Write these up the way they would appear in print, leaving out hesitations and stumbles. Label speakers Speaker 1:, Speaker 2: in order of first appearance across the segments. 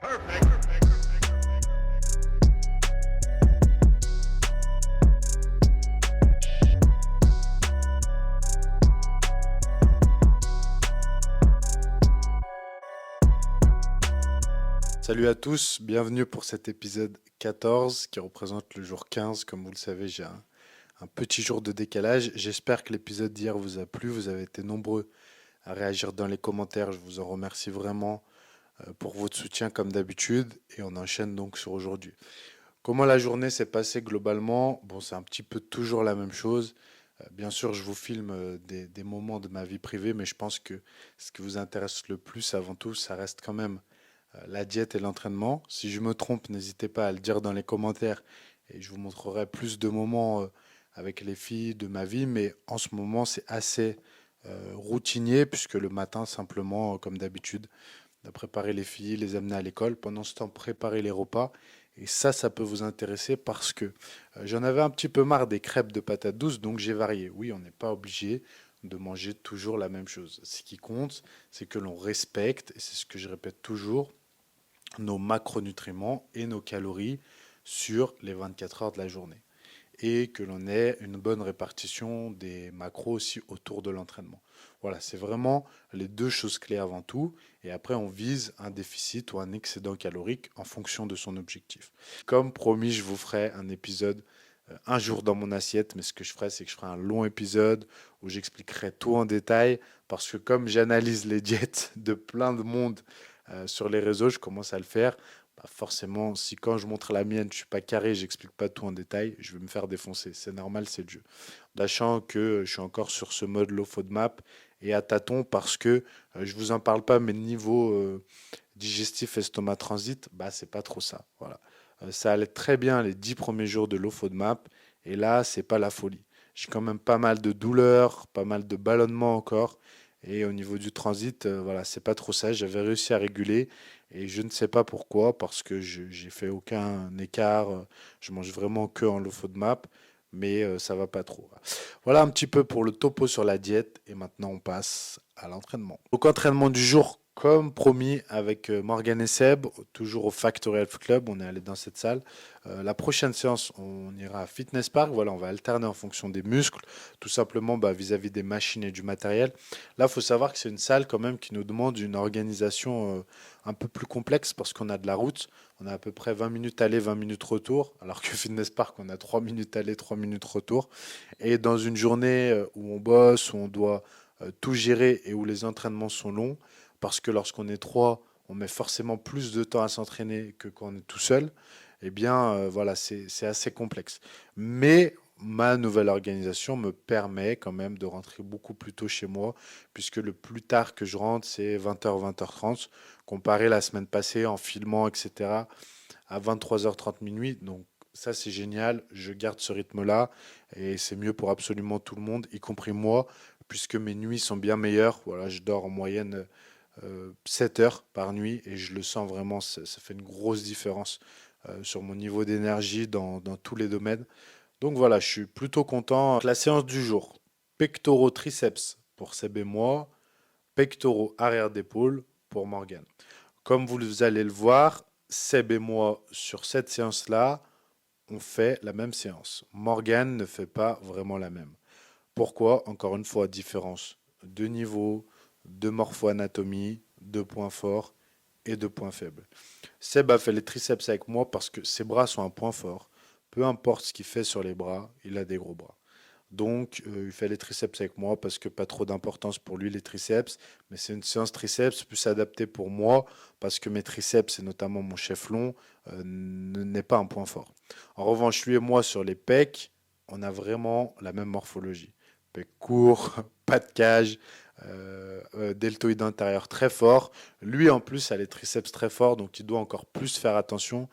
Speaker 1: Salut à tous, bienvenue pour cet épisode 14 qui représente le jour 15. Comme vous le savez, j'ai un petit jour de décalage. J'espère que l'épisode d'hier vous a plu. Vous avez été nombreux à réagir dans les commentaires. Je vous en remercie vraiment pour votre soutien comme d'habitude. Et on enchaîne donc sur aujourd'hui. Comment la journée s'est passée globalement? Bon, c'est un petit peu toujours la même chose. Bien sûr, je vous filme des moments de ma vie privée, mais je pense que ce qui vous intéresse le plus avant tout, ça reste quand même la diète et l'entraînement. Si je me trompe, n'hésitez pas à le dire dans les commentaires et je vous montrerai plus de moments avec les filles de ma vie. Mais en ce moment, c'est assez routinier puisque le matin, simplement, comme d'habitude, de préparer les filles, les amener à l'école. Pendant ce temps, préparer les repas. Et ça peut vous intéresser parce que j'en avais un petit peu marre des crêpes de patates douces, donc j'ai varié. Oui, on n'est pas obligé de manger toujours la même chose. Ce qui compte, c'est que l'on respecte, et c'est ce que je répète toujours, nos macronutriments et nos calories sur les 24 heures de la journée. Et que l'on ait une bonne répartition des macros aussi autour de l'entraînement. Voilà, c'est vraiment les deux choses clés avant tout. Et après, on vise un déficit ou un excédent calorique en fonction de son objectif. Comme promis, je vous ferai un épisode un jour dans mon assiette, mais ce que je ferai, c'est que je ferai un long épisode où j'expliquerai tout en détail, parce que comme j'analyse les diètes de plein de monde sur les réseaux, je commence à le faire. Bah forcément, si quand je montre la mienne, je suis pas carré, j'explique pas tout en détail, je vais me faire défoncer. C'est normal, c'est le jeu. Sachant que je suis encore sur ce mode low FODMAP et à tâtons parce que je vous en parle pas, mais niveau digestif estomac transit, bah c'est pas trop ça. Voilà. Ça allait très bien les 10 premiers jours de low FODMAP et là, c'est pas la folie. J'ai quand même pas mal de douleurs, pas mal de ballonnements encore. Et au niveau du transit, voilà, c'est pas trop ça. J'avais réussi à réguler et je ne sais pas pourquoi, parce que j'ai fait aucun écart. Je mange vraiment que en low FODMAP, mais ça va pas trop. Voilà un petit peu pour le topo sur la diète et maintenant on passe à l'entraînement. Donc entraînement du jour comme promis avec Morgan et Seb, toujours au Factory Health Club, on est allé dans cette salle. La prochaine séance, on ira à Fitness Park, voilà, on va alterner en fonction des muscles, tout simplement vis-à-vis des machines et du matériel. Là, il faut savoir que c'est une salle quand même qui nous demande une organisation un peu plus complexe parce qu'on a de la route, on a à peu près 20 minutes aller, 20 minutes retour, alors que Fitness Park, on a 3 minutes aller, 3 minutes retour. Et dans une journée où on bosse, où on doit tout gérer et où les entraînements sont longs, parce que lorsqu'on est trois, on met forcément plus de temps à s'entraîner que quand on est tout seul, eh bien voilà, c'est assez complexe. Mais ma nouvelle organisation me permet quand même de rentrer beaucoup plus tôt chez moi, puisque le plus tard que je rentre, c'est 20h, 20h30, comparé la semaine passée en filmant, etc., à 23h30 minuit. Donc ça, c'est génial, je garde ce rythme-là, et c'est mieux pour absolument tout le monde, y compris moi, puisque mes nuits sont bien meilleures. Voilà, je dors en moyenne 7 heures par nuit et je le sens vraiment, ça fait une grosse différence sur mon niveau d'énergie dans tous les domaines. Donc voilà, je suis plutôt content. La séance du jour, pectoraux triceps pour Seb et moi, pectoraux arrière d'épaule pour Morgan. Comme vous allez le voir, Seb et moi, sur cette séance-là, on fait la même séance. Morgan ne fait pas vraiment la même. Pourquoi? Encore une fois, différence de niveau, de morpho-anatomie, de points forts et de points faibles. Seb a fait les triceps avec moi parce que ses bras sont un point fort. Peu importe ce qu'il fait sur les bras, il a des gros bras. Donc, il fait les triceps avec moi parce que pas trop d'importance pour lui les triceps, mais c'est une séance triceps plus adaptée pour moi parce que mes triceps et notamment mon chef long n'est pas un point fort. En revanche, lui et moi sur les pecs, on a vraiment la même morphologie. Pec court, pas de cage, deltoïde intérieur très fort. Lui en plus a les triceps très forts, donc il doit encore plus faire attention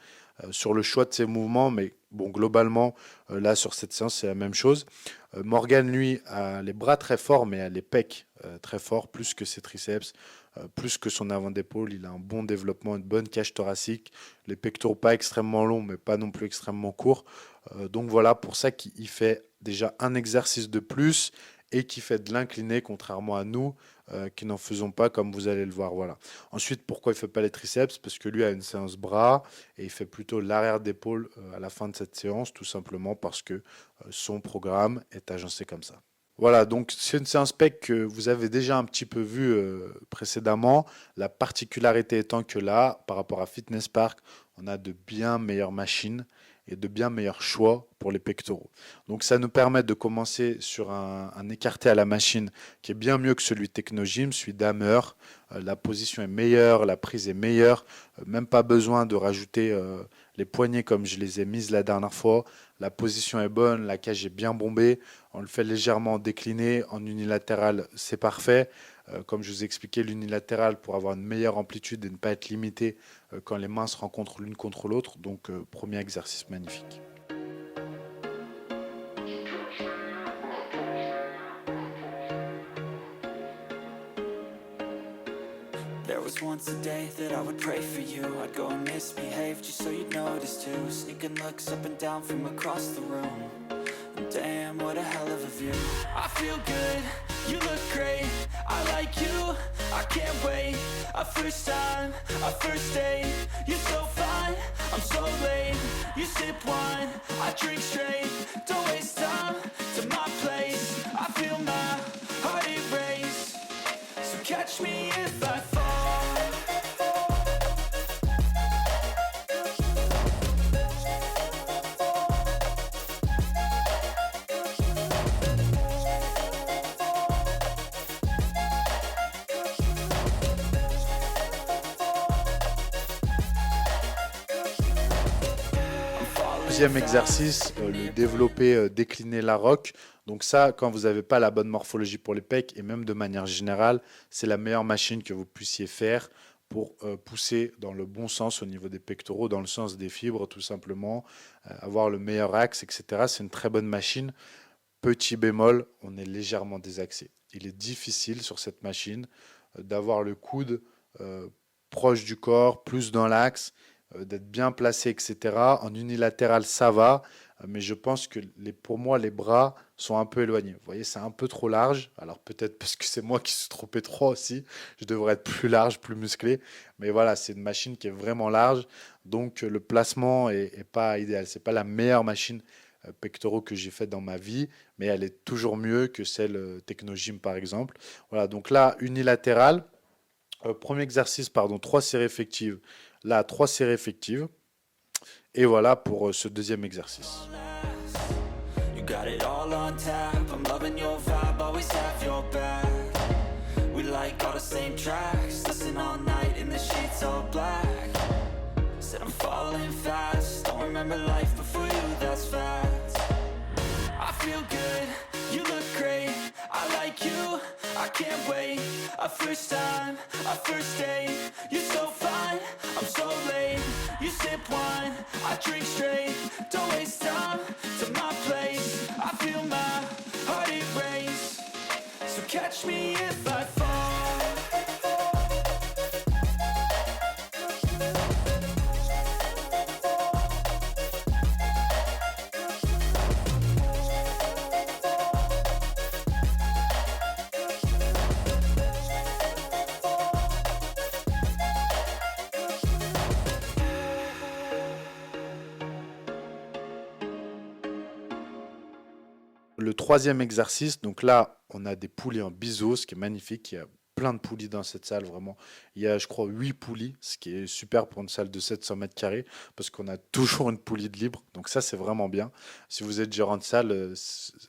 Speaker 1: sur le choix de ses mouvements, mais bon, globalement, là sur cette séance, c'est la même chose. Morgan, lui, a les bras très forts, mais a les pecs très forts, plus que ses triceps, plus que son avant d'épaule. Il a un bon développement, une bonne cage thoracique, les pectoraux pas extrêmement longs, mais pas non plus extrêmement courts. Donc voilà, pour ça qu'il fait déjà un exercice de plus et qui fait de l'incliné, contrairement à nous. qui n'en faisons pas comme vous allez le voir. Voilà. Ensuite, pourquoi il ne fait pas les triceps? Parce que lui a une séance bras et il fait plutôt l'arrière d'épaule à la fin de cette séance, tout simplement parce que son programme est agencé comme ça. Voilà, donc c'est un spec que vous avez déjà un petit peu vu précédemment. La particularité étant que là, par rapport à Fitness Park, on a de bien meilleures machines et de bien meilleurs choix pour les pectoraux. Donc ça nous permet de commencer sur un écarté à la machine qui est bien mieux que celui Technogym, celui d'Hammer. La position est meilleure, la prise est meilleure, même pas besoin de rajouter les poignées comme je les ai mises la dernière fois. La position est bonne, la cage est bien bombée. On le fait légèrement décliner en unilatéral, c'est parfait. Comme je vous ai expliqué, l'unilatéral pour avoir une meilleure amplitude et ne pas être limité quand les mains se rencontrent l'une contre l'autre. Donc, premier exercice magnifique.
Speaker 2: There was once a day that I would pray for you. I'd go and misbehave just so you'd notice too. Sneaking looks up and down from across the room. Damn, what a hell of a view. I feel good, you look great. I like you, I can't wait. A first time, a first date. You're so fine, I'm so late. You sip wine, I drink straight. Don't waste time to my place. I feel my heart erase. So catch me if I fall.
Speaker 1: Deuxième exercice, le développer, décliner la roque. Donc ça, quand vous n'avez pas la bonne morphologie pour les pecs, et même de manière générale, c'est la meilleure machine que vous puissiez faire pour pousser dans le bon sens au niveau des pectoraux, dans le sens des fibres tout simplement, avoir le meilleur axe, etc. C'est une très bonne machine. Petit bémol, on est légèrement désaxé. Il est difficile sur cette machine d'avoir le coude proche du corps, plus dans l'axe, d'être bien placé, etc. En unilatéral, ça va, mais je pense que pour moi, les bras sont un peu éloignés. Vous voyez, c'est un peu trop large. Alors peut-être parce que c'est moi qui suis trop étroit aussi. Je devrais être plus large, plus musclé. Mais voilà, c'est une machine qui est vraiment large. Donc le placement est pas idéal. C'est pas la meilleure machine pectoraux que j'ai faite dans ma vie, mais elle est toujours mieux que celle Technogym par exemple. Voilà, donc là, unilatéral. Premier exercice, pardon, 3 séries effectives. Là, 3 séries effectives. Et voilà pour ce deuxième exercice.
Speaker 2: You got it all on tap. I'm loving your vibe, always have your back. We like all the same tracks. Listen all night in the sheets all black. Said I'm falling fast. Don't remember life before you, that's fact. I feel good, you look great. I like you, I can't wait. A first time, a first date. You're so fine, I'm so late. You sip wine, I drink straight. Don't waste time to my place. I feel my heart erase. So catch me if I fall.
Speaker 1: Le troisième exercice, donc là, on a des poulies en biseau, ce qui est magnifique. Il y a plein de poulies dans cette salle, vraiment. Il y a, je crois, 8 poulies, ce qui est super pour une salle de 700 mètres carrés, parce qu'on a toujours une poulie de libre. Donc ça, c'est vraiment bien. Si vous êtes gérant de salle,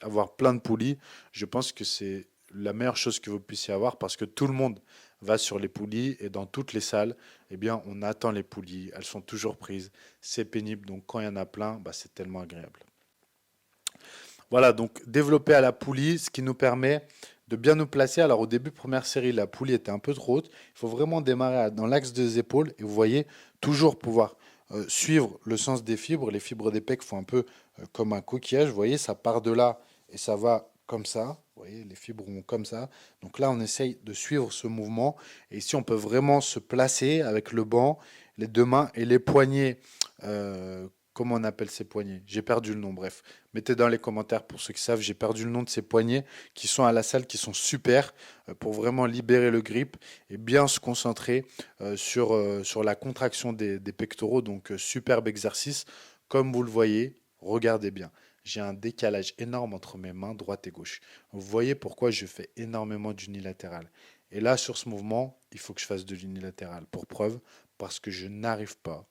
Speaker 1: avoir plein de poulies, je pense que c'est la meilleure chose que vous puissiez avoir, parce que tout le monde va sur les poulies, et dans toutes les salles, eh bien, on attend les poulies. Elles sont toujours prises. C'est pénible, donc quand il y en a plein, bah, c'est tellement agréable. Voilà, donc développer à la poulie, ce qui nous permet de bien nous placer. Alors au début, première série, la poulie était un peu trop haute. Il faut vraiment démarrer dans l'axe des épaules et vous voyez, toujours pouvoir suivre le sens des fibres. Les fibres des pecs font un peu comme un coquillage. Vous voyez, ça part de là et ça va comme ça. Vous voyez, les fibres vont comme ça. Donc là, on essaye de suivre ce mouvement. Et ici, on peut vraiment se placer avec le banc, les deux mains et les poignets Comment on appelle ces poignets? J'ai perdu le nom, bref. Mettez dans les commentaires pour ceux qui savent, j'ai perdu le nom de ces poignets qui sont à la salle, qui sont super pour vraiment libérer le grip et bien se concentrer sur la contraction des pectoraux. Donc, superbe exercice. Comme vous le voyez, regardez bien. J'ai un décalage énorme entre mes mains droite et gauche. Vous voyez pourquoi je fais énormément d'unilatéral. Et là, sur ce mouvement, il faut que je fasse de l'unilatéral. Pour preuve, parce que je n'arrive pas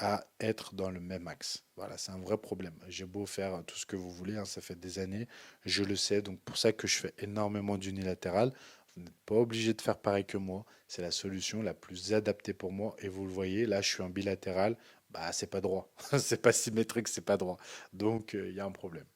Speaker 1: à être dans le même axe. Voilà, c'est un vrai problème. J'ai beau faire tout ce que vous voulez, hein, ça fait des années, je le sais. Donc pour ça que je fais énormément d'unilatéral. Vous n'êtes pas obligé de faire pareil que moi. C'est la solution la plus adaptée pour moi. Et vous le voyez, là, je suis en bilatéral. Bah, c'est pas droit. C'est pas symétrique, c'est pas droit. Donc il y a un problème.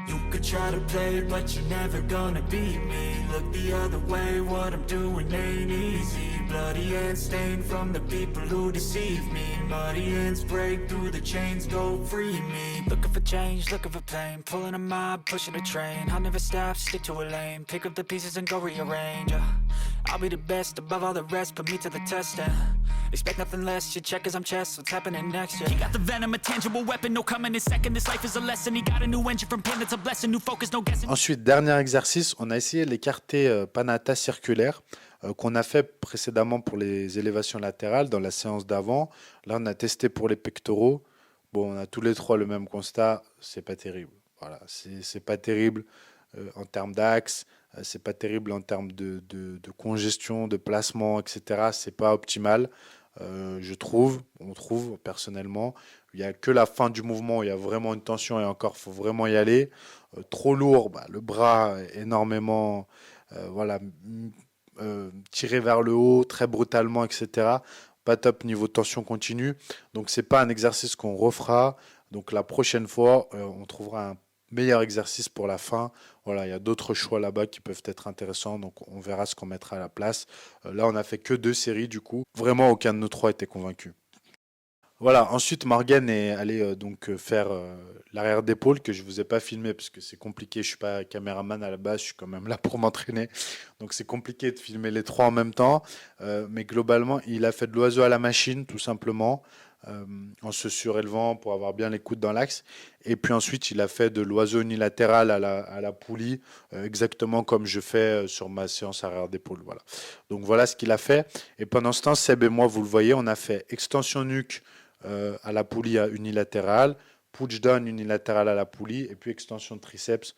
Speaker 2: You could try to play, but you're never gonna beat me. Look the other way, what I'm doing ain't easy. Bloody hands stained from the people who deceive me. Muddy hands break through the chains, go free me. Looking for change, looking for pain. Pulling a mob, pushing a train. I'll never stop, stick to a lane. Pick up the pieces and go rearrange. I'll be the best above all the rest, put me to the test and expect nothing less, your check is I'm chess, what's happening next, yeah. He got the venom, a tangible weapon, no coming in second. This life is a lesson, he got a new engine from pain, that's a blessing. New focus, no guessing.
Speaker 1: Ensuite, dernier exercice, on a essayé l'écarté Panata circulaire qu'on a fait précédemment pour les élévations latérales dans la séance d'avant. Là, on a testé pour les pectoraux. Bon, on a tous les trois le même constat, c'est pas terrible. Voilà, c'est pas terrible en termes d'axe, c'est pas terrible en termes de congestion, de placement, etc. C'est pas optimal. On trouve personnellement, il n'y a que la fin du mouvement où il y a vraiment une tension et encore, il faut vraiment y aller. Trop lourd, bah, le bras est énormément voilà, tiré vers le haut, très brutalement, etc. Pas top niveau tension continue. Donc, c'est pas un exercice qu'on refera. Donc, la prochaine fois, on trouvera un meilleur exercice pour la fin. Voilà, il y a d'autres choix là-bas qui peuvent être intéressants, donc on verra ce qu'on mettra à la place. Là, on a fait que 2 séries du coup. Vraiment, aucun de nous trois était convaincu. Voilà, ensuite Morgan est allé faire l'arrière d'épaule que je vous ai pas filmé parce que c'est compliqué, je suis pas caméraman à la base, je suis quand même là pour m'entraîner. Donc c'est compliqué de filmer les trois en même temps. Mais globalement, il a fait de l'oiseau à la machine tout simplement. En se surélevant pour avoir bien les coudes dans l'axe. Et puis ensuite, il a fait de l'oiseau unilatéral à la poulie, exactement comme je fais sur ma séance arrière d'épaule. Voilà. Donc voilà ce qu'il a fait. Et pendant ce temps, Seb et moi, vous le voyez, on a fait extension nuque à la poulie unilatérale, push down unilatéral à la poulie, et puis extension de triceps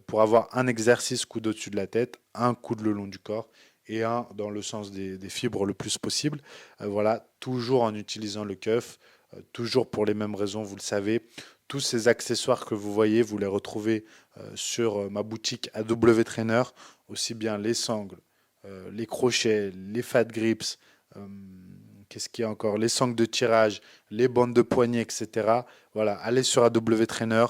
Speaker 1: pour avoir un exercice coude au-dessus de la tête, un coude le long du corps et un dans le sens des fibres le plus possible. Voilà, toujours en utilisant le cuff, toujours pour les mêmes raisons, vous le savez. Tous ces accessoires que vous voyez, vous les retrouvez sur ma boutique AW Trainer, aussi bien les sangles, les crochets, les fat grips, qu'est-ce qu'il y a encore, les sangles de tirage, les bandes de poignet, etc. Voilà, allez sur AW Trainer.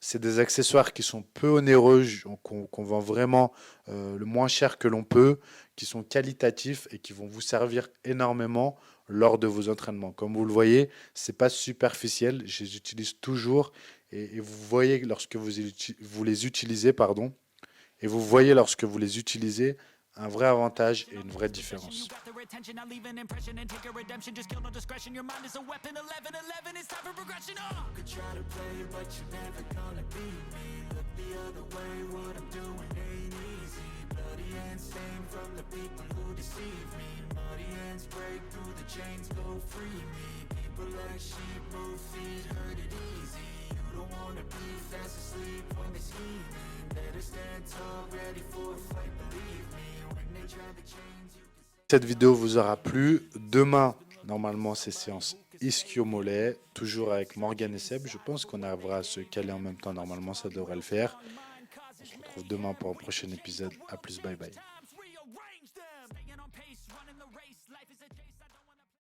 Speaker 1: C'est des accessoires qui sont peu onéreux, qu'on vend vraiment le moins cher que l'on peut, qui sont qualitatifs et qui vont vous servir énormément lors de vos entraînements. Comme vous le voyez, c'est pas superficiel, je les utilise toujours et vous voyez lorsque vous les utilisez, pardon, et vous voyez lorsque vous les utilisez un vrai avantage et une vraie différence. Cette vidéo vous aura plu. Demain, normalement, c'est séance ischio-mollet, toujours avec Morgan et Seb. Je pense qu'on arrivera à se caler en même temps. Normalement, ça devrait le faire. On se retrouve demain pour un prochain épisode. A plus, bye bye.